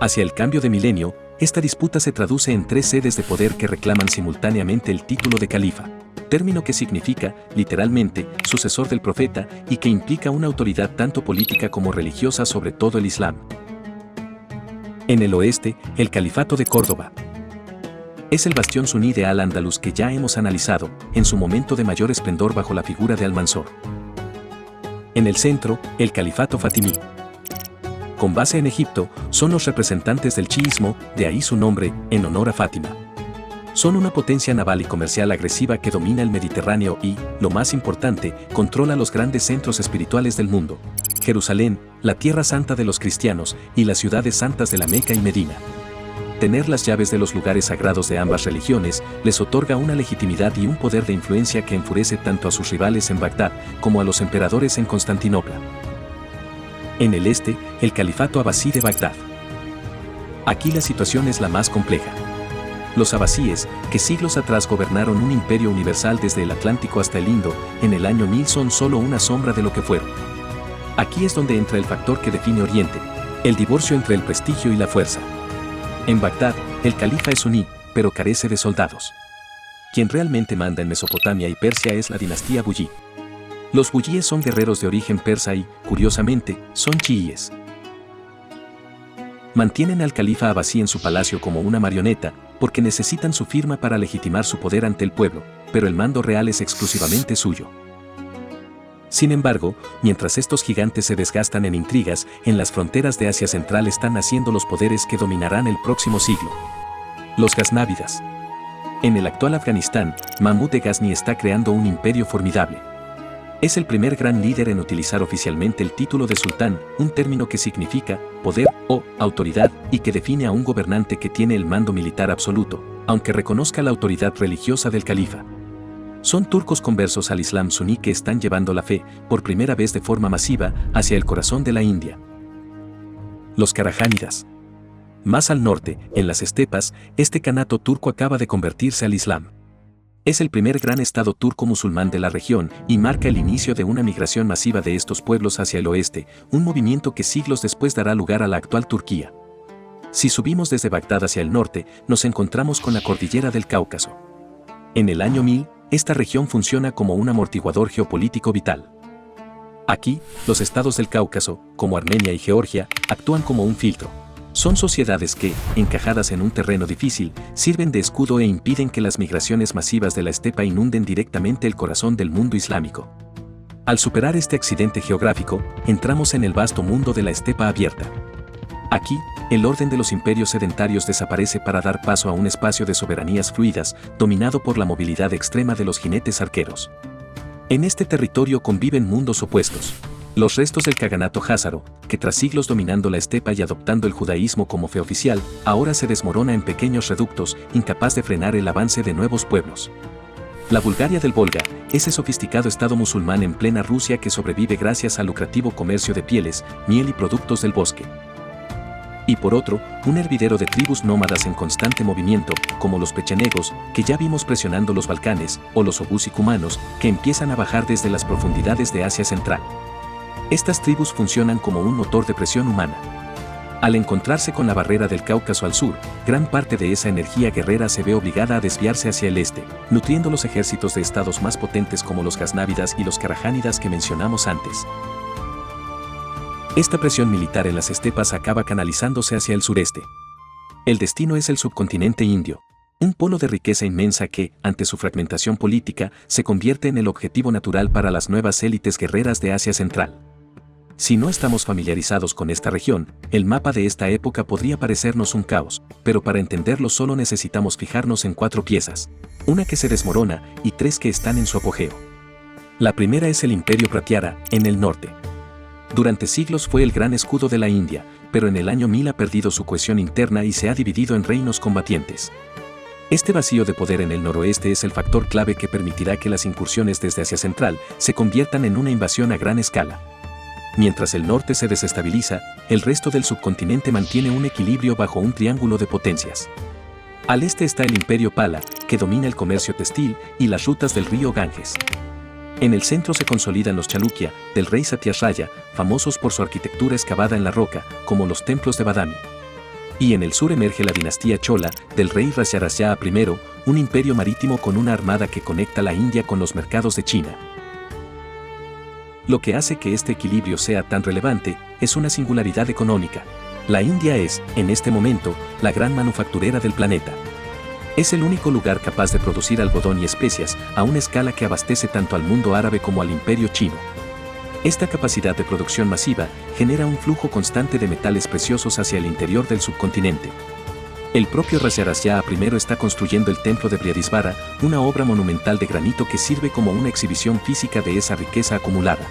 Hacia el cambio de milenio, esta disputa se traduce en 3 sedes de poder que reclaman simultáneamente el título de califa, término que significa, literalmente, sucesor del profeta y que implica una autoridad tanto política como religiosa sobre todo el Islam. En el oeste, el Califato de Córdoba es el bastión suní de Al-Ándalus que ya hemos analizado, en su momento de mayor esplendor bajo la figura de Al-Mansur. En el centro, el Califato fatimí. Con base en Egipto, son los representantes del chiismo, de ahí su nombre, en honor a Fátima. Son una potencia naval y comercial agresiva que domina el Mediterráneo y, lo más importante, controla los grandes centros espirituales del mundo: Jerusalén, la tierra santa de los cristianos, y las ciudades santas de la Meca y Medina. Tener las llaves de los lugares sagrados de ambas religiones les otorga una legitimidad y un poder de influencia que enfurece tanto a sus rivales en Bagdad como a los emperadores en Constantinopla. En el este, el Califato Abasí de Bagdad. Aquí la situación es la más compleja. Los abasíes, que siglos atrás gobernaron un imperio universal desde el Atlántico hasta el Indo, en el año 1000 son solo una sombra de lo que fueron. Aquí es donde entra el factor que define Oriente: el divorcio entre el prestigio y la fuerza. En Bagdad, el califa es suní, pero carece de soldados. Quien realmente manda en Mesopotamia y Persia es la dinastía Buyí. Los buyíes son guerreros de origen persa y, curiosamente, son chiíes. Mantienen al califa abasí en su palacio como una marioneta, porque necesitan su firma para legitimar su poder ante el pueblo, pero el mando real es exclusivamente suyo. Sin embargo, mientras estos gigantes se desgastan en intrigas, en las fronteras de Asia Central están naciendo los poderes que dominarán el próximo siglo. Los gaznávidas. En el actual Afganistán, Mahmud de Ghazni está creando un imperio formidable. Es el primer gran líder en utilizar oficialmente el título de sultán, un término que significa poder o autoridad y que define a un gobernante que tiene el mando militar absoluto, aunque reconozca la autoridad religiosa del califa. Son turcos conversos al Islam suní que están llevando la fe, por primera vez de forma masiva, hacia el corazón de la India. Los karajánidas. Más al norte, en las estepas, este kanato turco acaba de convertirse al Islam. Es el primer gran estado turco musulmán de la región y marca el inicio de una migración masiva de estos pueblos hacia el oeste, un movimiento que siglos después dará lugar a la actual Turquía. Si subimos desde Bagdad hacia el norte, nos encontramos con la cordillera del Cáucaso. En el año 1000, esta región funciona como un amortiguador geopolítico vital. Aquí, los estados del Cáucaso, como Armenia y Georgia, actúan como un filtro. Son sociedades que, encajadas en un terreno difícil, sirven de escudo e impiden que las migraciones masivas de la estepa inunden directamente el corazón del mundo islámico. Al superar este accidente geográfico, entramos en el vasto mundo de la estepa abierta. Aquí, el orden de los imperios sedentarios desaparece para dar paso a un espacio de soberanías fluidas, dominado por la movilidad extrema de los jinetes arqueros. En este territorio conviven mundos opuestos. Los restos del Kaganato házaro, que tras siglos dominando la estepa y adoptando el judaísmo como fe oficial, ahora se desmorona en pequeños reductos, incapaz de frenar el avance de nuevos pueblos. La Bulgaria del Volga, ese sofisticado estado musulmán en plena Rusia que sobrevive gracias al lucrativo comercio de pieles, miel y productos del bosque. Y por otro, un hervidero de tribus nómadas en constante movimiento, como los pechenegos, que ya vimos presionando los Balcanes, o los oghuz y cumanos, que empiezan a bajar desde las profundidades de Asia Central. Estas tribus funcionan como un motor de presión humana. Al encontrarse con la barrera del Cáucaso al sur, gran parte de esa energía guerrera se ve obligada a desviarse hacia el este, nutriendo los ejércitos de estados más potentes como los gaznávidas y los karajánidas que mencionamos antes. Esta presión militar en las estepas acaba canalizándose hacia el sureste. El destino es el subcontinente indio, un polo de riqueza inmensa que, ante su fragmentación política, se convierte en el objetivo natural para las nuevas élites guerreras de Asia Central. Si no estamos familiarizados con esta región, el mapa de esta época podría parecernos un caos, pero para entenderlo solo necesitamos fijarnos en 4 piezas, una que se desmorona y 3 que están en su apogeo. La primera es el Imperio Pratyahara, en el norte. Durante siglos fue el gran escudo de la India, pero en el año 1000 ha perdido su cohesión interna y se ha dividido en reinos combatientes. Este vacío de poder en el noroeste es el factor clave que permitirá que las incursiones desde Asia Central se conviertan en una invasión a gran escala. Mientras el norte se desestabiliza, el resto del subcontinente mantiene un equilibrio bajo un triángulo de potencias. Al este está el Imperio Pala, que domina el comercio textil y las rutas del río Ganges. En el centro se consolidan los Chalukya, del rey Satyasraya, famosos por su arquitectura excavada en la roca, como los templos de Badami. Y en el sur emerge la dinastía Chola, del rey Rajarasya I, un imperio marítimo con una armada que conecta la India con los mercados de China. Lo que hace que este equilibrio sea tan relevante es una singularidad económica. La India es, en este momento, la gran manufacturera del planeta. Es el único lugar capaz de producir algodón y especias a una escala que abastece tanto al mundo árabe como al imperio chino. Esta capacidad de producción masiva genera un flujo constante de metales preciosos hacia el interior del subcontinente. El propio Rajarasya I está construyendo el templo de Brihadeesvara, una obra monumental de granito que sirve como una exhibición física de esa riqueza acumulada.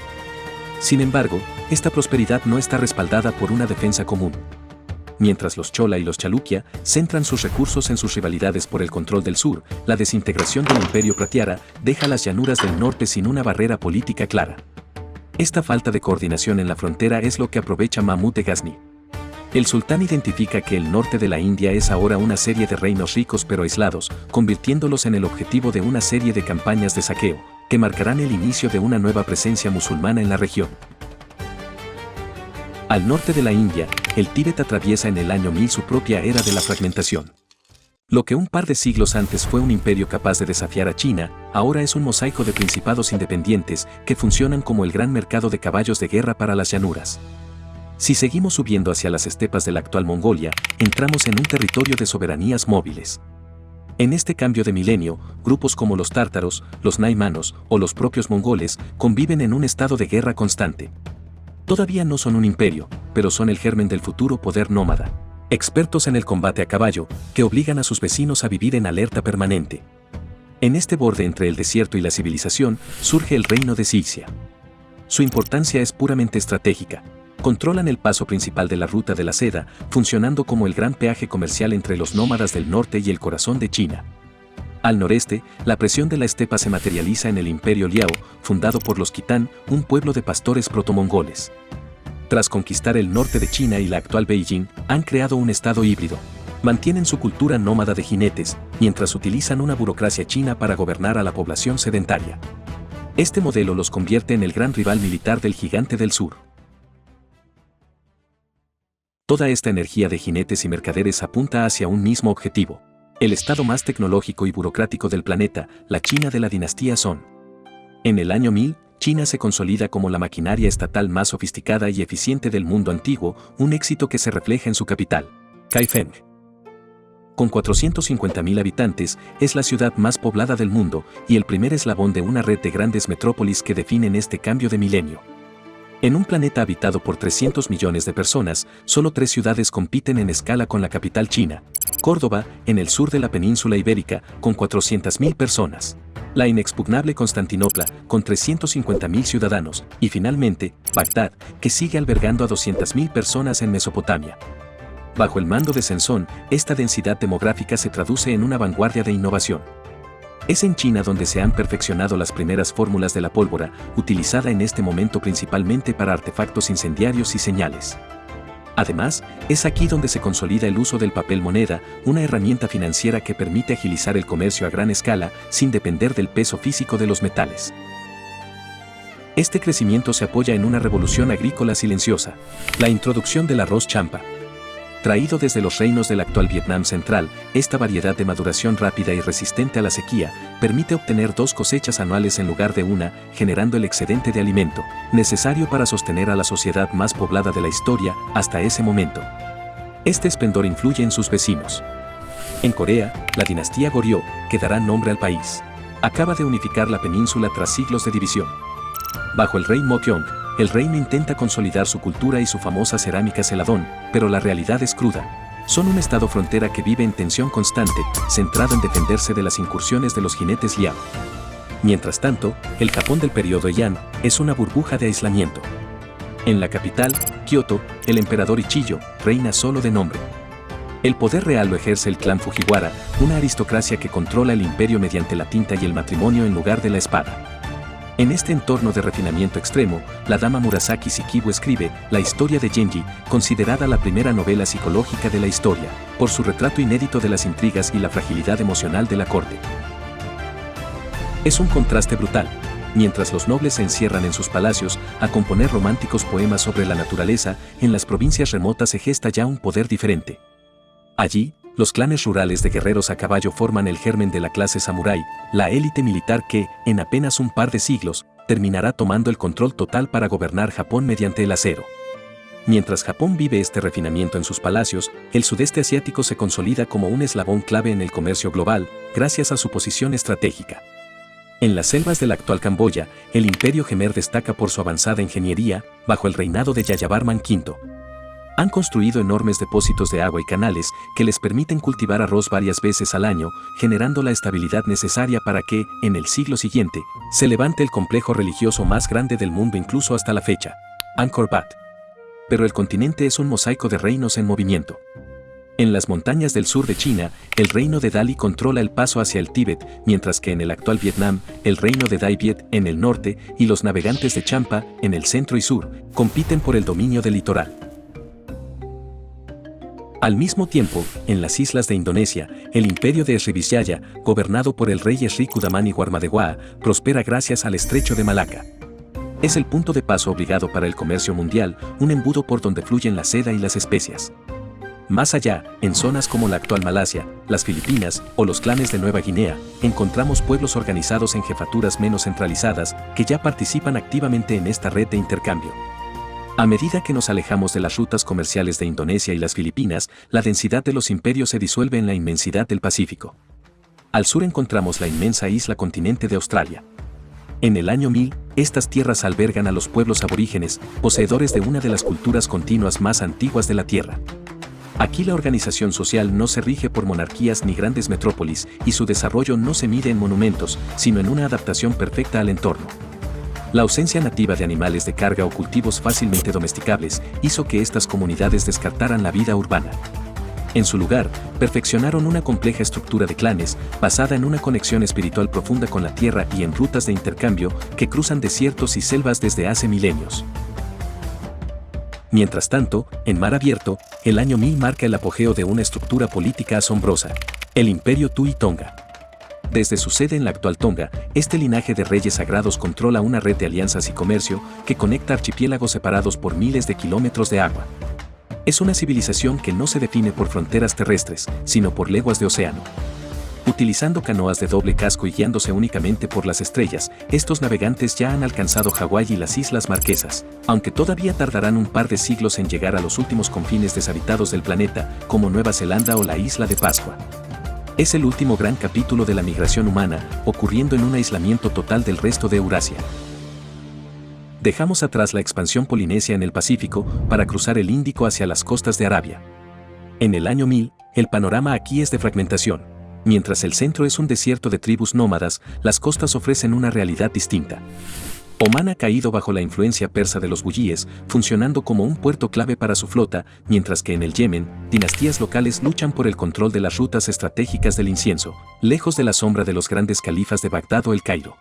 Sin embargo, esta prosperidad no está respaldada por una defensa común. Mientras los Chola y los Chalukya centran sus recursos en sus rivalidades por el control del sur, la desintegración del Imperio Pratyahara deja las llanuras del norte sin una barrera política clara. Esta falta de coordinación en la frontera es lo que aprovecha Mahmud de Ghazni. El sultán identifica que el norte de la India es ahora una serie de reinos ricos pero aislados, convirtiéndolos en el objetivo de una serie de campañas de saqueo, que marcarán el inicio de una nueva presencia musulmana en la región. Al norte de la India, el Tíbet atraviesa en el año 1000 su propia era de la fragmentación. Lo que un par de siglos antes fue un imperio capaz de desafiar a China, ahora es un mosaico de principados independientes que funcionan como el gran mercado de caballos de guerra para las llanuras. Si seguimos subiendo hacia las estepas de la actual Mongolia, entramos en un territorio de soberanías móviles. En este cambio de milenio, grupos como los tártaros, los naimanos o los propios mongoles conviven en un estado de guerra constante. Todavía no son un imperio, pero son el germen del futuro poder nómada. Expertos en el combate a caballo, que obligan a sus vecinos a vivir en alerta permanente. En este borde entre el desierto y la civilización, surge el reino de Sixia. Su importancia es puramente estratégica. Controlan el paso principal de la ruta de la seda, funcionando como el gran peaje comercial entre los nómadas del norte y el corazón de China. Al noreste, la presión de la estepa se materializa en el Imperio Liao, fundado por los Kitán, un pueblo de pastores protomongoles. Tras conquistar el norte de China y la actual Beijing, han creado un estado híbrido. Mantienen su cultura nómada de jinetes, mientras utilizan una burocracia china para gobernar a la población sedentaria. Este modelo los convierte en el gran rival militar del gigante del sur. Toda esta energía de jinetes y mercaderes apunta hacia un mismo objetivo: el estado más tecnológico y burocrático del planeta, la China de la dinastía Song. En el año 1000, China se consolida como la maquinaria estatal más sofisticada y eficiente del mundo antiguo, un éxito que se refleja en su capital, Kaifeng. Con 450.000 habitantes, es la ciudad más poblada del mundo y el primer eslabón de una red de grandes metrópolis que definen este cambio de milenio. En un planeta habitado por 300 millones de personas, solo 3 ciudades compiten en escala con la capital china: Córdoba, en el sur de la península ibérica, con 400.000 personas; la inexpugnable Constantinopla, con 350.000 ciudadanos; y finalmente, Bagdad, que sigue albergando a 200.000 personas en Mesopotamia. Bajo el mando de Shenzong, esta densidad demográfica se traduce en una vanguardia de innovación. Es en China donde se han perfeccionado las primeras fórmulas de la pólvora, utilizada en este momento principalmente para artefactos incendiarios y señales. Además, es aquí donde se consolida el uso del papel moneda, una herramienta financiera que permite agilizar el comercio a gran escala sin depender del peso físico de los metales. Este crecimiento se apoya en una revolución agrícola silenciosa: la introducción del arroz champa. Traído desde los reinos del actual Vietnam central, esta variedad de maduración rápida y resistente a la sequía permite obtener 2 cosechas anuales en lugar de una, generando el excedente de alimento necesario para sostener a la sociedad más poblada de la historia hasta ese momento. Este esplendor influye en sus vecinos. En Corea, la dinastía Goryeo, que dará nombre al país, acaba de unificar la península tras siglos de división. Bajo el rey Mokyong, el reino intenta consolidar su cultura y su famosa cerámica celadón, pero la realidad es cruda. Son un estado frontera que vive en tensión constante, centrado en defenderse de las incursiones de los jinetes Liao. Mientras tanto, el Japón del periodo Heian es una burbuja de aislamiento. En la capital, Kioto, el emperador Ichiyo reina solo de nombre. El poder real lo ejerce el clan Fujiwara, una aristocracia que controla el imperio mediante la tinta y el matrimonio en lugar de la espada. En este entorno de refinamiento extremo, la dama Murasaki Shikibu escribe La historia de Genji, considerada la primera novela psicológica de la historia, por su retrato inédito de las intrigas y la fragilidad emocional de la corte. Es un contraste brutal. Mientras los nobles se encierran en sus palacios a componer románticos poemas sobre la naturaleza, en las provincias remotas se gesta ya un poder diferente. Allí, los clanes rurales de guerreros a caballo forman el germen de la clase samurái, la élite militar que, en apenas un par de siglos, terminará tomando el control total para gobernar Japón mediante el acero. Mientras Japón vive este refinamiento en sus palacios, el sudeste asiático se consolida como un eslabón clave en el comercio global, gracias a su posición estratégica. En las selvas del actual Camboya, el imperio Khmer destaca por su avanzada ingeniería, bajo el reinado de Yayavarman V. Han construido enormes depósitos de agua y canales que les permiten cultivar arroz varias veces al año, generando la estabilidad necesaria para que, en el siglo siguiente, se levante el complejo religioso más grande del mundo incluso hasta la fecha, Angkor Wat. Pero el continente es un mosaico de reinos en movimiento. En las montañas del sur de China, el reino de Dali controla el paso hacia el Tíbet, mientras que en el actual Vietnam, el reino de Dai Viet en el norte y los navegantes de Champa, en el centro y sur, compiten por el dominio del litoral. Al mismo tiempo, en las islas de Indonesia, el imperio de Sriwijaya, gobernado por el rey Sri Kudamani Warmadewaa, prospera gracias al estrecho de Malaca. Es el punto de paso obligado para el comercio mundial, un embudo por donde fluyen la seda y las especias. Más allá, en zonas como la actual Malasia, las Filipinas o los clanes de Nueva Guinea, encontramos pueblos organizados en jefaturas menos centralizadas que ya participan activamente en esta red de intercambio. A medida que nos alejamos de las rutas comerciales de Indonesia y las Filipinas, la densidad de los imperios se disuelve en la inmensidad del Pacífico. Al sur encontramos la inmensa isla continente de Australia. En el año 1000, estas tierras albergan a los pueblos aborígenes, poseedores de una de las culturas continuas más antiguas de la Tierra. Aquí la organización social no se rige por monarquías ni grandes metrópolis, y su desarrollo no se mide en monumentos, sino en una adaptación perfecta al entorno. La ausencia nativa de animales de carga o cultivos fácilmente domesticables hizo que estas comunidades descartaran la vida urbana. En su lugar, perfeccionaron una compleja estructura de clanes, basada en una conexión espiritual profunda con la tierra y en rutas de intercambio que cruzan desiertos y selvas desde hace milenios. Mientras tanto, en mar abierto, el año 1000 marca el apogeo de una estructura política asombrosa, el Imperio Tui Tonga. Desde su sede en la actual Tonga, este linaje de reyes sagrados controla una red de alianzas y comercio que conecta archipiélagos separados por miles de kilómetros de agua. Es una civilización que no se define por fronteras terrestres, sino por leguas de océano. Utilizando canoas de doble casco y guiándose únicamente por las estrellas, estos navegantes ya han alcanzado Hawái y las Islas Marquesas, aunque todavía tardarán un par de siglos en llegar a los últimos confines deshabitados del planeta, como Nueva Zelanda o la Isla de Pascua. Es el último gran capítulo de la migración humana, ocurriendo en un aislamiento total del resto de Eurasia. Dejamos atrás la expansión polinesia en el Pacífico para cruzar el Índico hacia las costas de Arabia. En el año 1000, el panorama aquí es de fragmentación. Mientras el centro es un desierto de tribus nómadas, las costas ofrecen una realidad distinta. Omán ha caído bajo la influencia persa de los buyíes, funcionando como un puerto clave para su flota, mientras que en el Yemen, dinastías locales luchan por el control de las rutas estratégicas del incienso, lejos de la sombra de los grandes califas de Bagdad o El Cairo.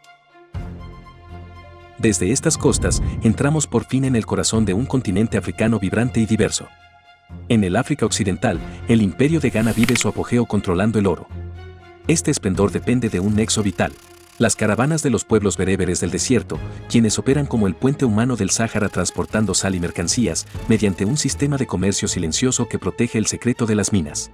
Desde estas costas, entramos por fin en el corazón de un continente africano vibrante y diverso. En el África Occidental, el imperio de Ghana vive su apogeo controlando el oro. Este esplendor depende de un nexo vital: las caravanas de los pueblos bereberes del desierto, quienes operan como el puente humano del Sáhara transportando sal y mercancías, mediante un sistema de comercio silencioso que protege el secreto de las minas.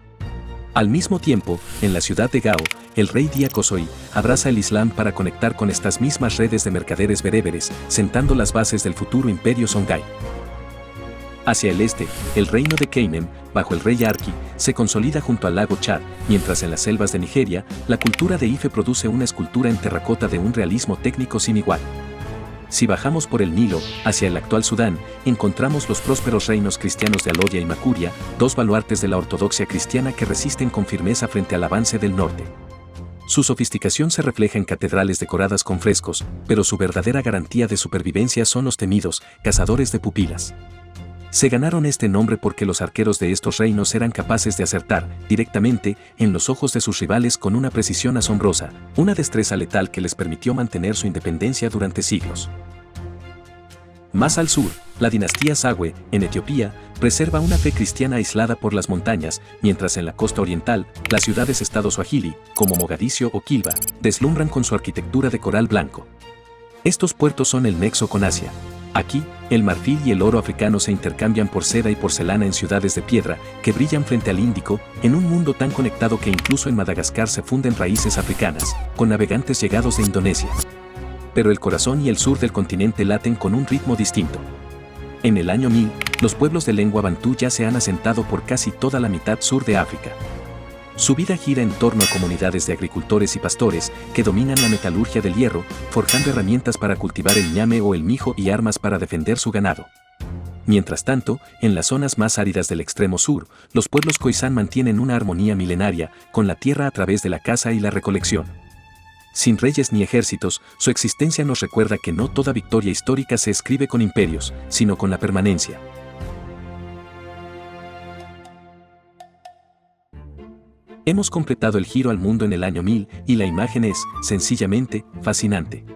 Al mismo tiempo, en la ciudad de Gao, el rey Dia Kossoi abraza el Islam para conectar con estas mismas redes de mercaderes bereberes, sentando las bases del futuro imperio Songhai. Hacia el este, el reino de Kanem, bajo el rey Arki, se consolida junto al lago Chad, mientras en las selvas de Nigeria, la cultura de Ife produce una escultura en terracota de un realismo técnico sin igual. Si bajamos por el Nilo, hacia el actual Sudán, encontramos los prósperos reinos cristianos de Aloya y Makuria, dos baluartes de la ortodoxia cristiana que resisten con firmeza frente al avance del norte. Su sofisticación se refleja en catedrales decoradas con frescos, pero su verdadera garantía de supervivencia son los temidos cazadores de pupilas. Se ganaron este nombre porque los arqueros de estos reinos eran capaces de acertar directamente en los ojos de sus rivales con una precisión asombrosa, una destreza letal que les permitió mantener su independencia durante siglos. Más al sur, la dinastía Sagwe, en Etiopía, preserva una fe cristiana aislada por las montañas, mientras en la costa oriental, las ciudades-estado Swahili, como Mogadiscio o Kilba, deslumbran con su arquitectura de coral blanco. Estos puertos son el nexo con Asia. Aquí, el marfil y el oro africano se intercambian por seda y porcelana en ciudades de piedra que brillan frente al Índico, en un mundo tan conectado que incluso en Madagascar se funden raíces africanas, con navegantes llegados de Indonesia. Pero el corazón y el sur del continente laten con un ritmo distinto. En el año 1000, los pueblos de lengua bantú ya se han asentado por casi toda la mitad sur de África. Su vida gira en torno a comunidades de agricultores y pastores que dominan la metalurgia del hierro, forjando herramientas para cultivar el ñame o el mijo y armas para defender su ganado. Mientras tanto, en las zonas más áridas del extremo sur, los pueblos khoisan mantienen una armonía milenaria con la tierra a través de la caza y la recolección. Sin reyes ni ejércitos, su existencia nos recuerda que no toda victoria histórica se escribe con imperios, sino con la permanencia. Hemos completado el giro al mundo en el año 1000 y la imagen es, sencillamente, fascinante.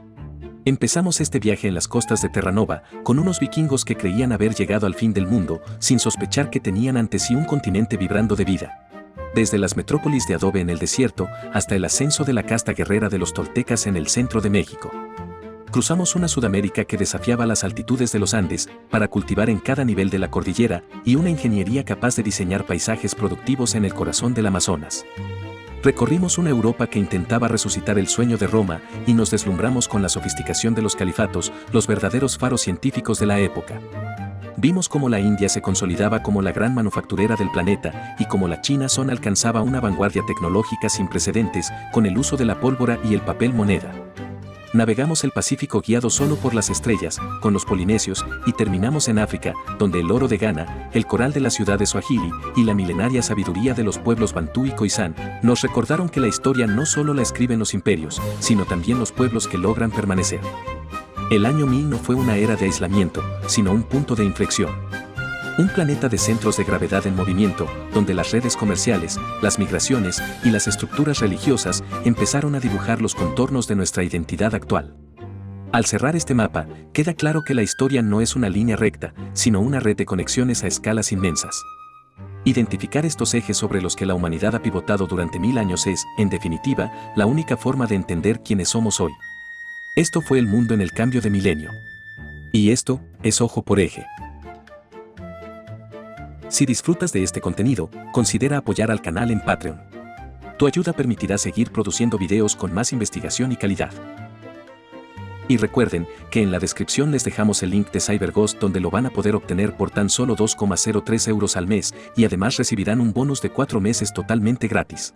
Empezamos este viaje en las costas de Terranova, con unos vikingos que creían haber llegado al fin del mundo, sin sospechar que tenían ante sí un continente vibrando de vida. Desde las metrópolis de adobe en el desierto, hasta el ascenso de la casta guerrera de los toltecas en el centro de México. Cruzamos una Sudamérica que desafiaba las altitudes de los Andes, para cultivar en cada nivel de la cordillera, y una ingeniería capaz de diseñar paisajes productivos en el corazón del Amazonas. Recorrimos una Europa que intentaba resucitar el sueño de Roma, y nos deslumbramos con la sofisticación de los califatos, los verdaderos faros científicos de la época. Vimos cómo la India se consolidaba como la gran manufacturera del planeta, y cómo la China Son alcanzaba una vanguardia tecnológica sin precedentes, con el uso de la pólvora y el papel moneda. Navegamos el Pacífico guiado solo por las estrellas, con los polinesios, y terminamos en África, donde el oro de Ghana, el coral de la ciudad de Swahili y la milenaria sabiduría de los pueblos bantú y khoisan nos recordaron que la historia no solo la escriben los imperios, sino también los pueblos que logran permanecer. El año 1000 no fue una era de aislamiento, sino un punto de inflexión. Un planeta de centros de gravedad en movimiento, donde las redes comerciales, las migraciones y las estructuras religiosas empezaron a dibujar los contornos de nuestra identidad actual. Al cerrar este mapa, queda claro que la historia no es una línea recta, sino una red de conexiones a escalas inmensas. Identificar estos ejes sobre los que la humanidad ha pivotado durante 1000 años es, en definitiva, la única forma de entender quiénes somos hoy. Esto fue el mundo en el cambio de milenio. Y esto es Ojo por Eje. Si disfrutas de este contenido, considera apoyar al canal en Patreon. Tu ayuda permitirá seguir produciendo videos con más investigación y calidad. Y recuerden que en la descripción les dejamos el link de CyberGhost donde lo van a poder obtener por tan solo 2,03 € al mes y además recibirán un bonus de 4 meses totalmente gratis.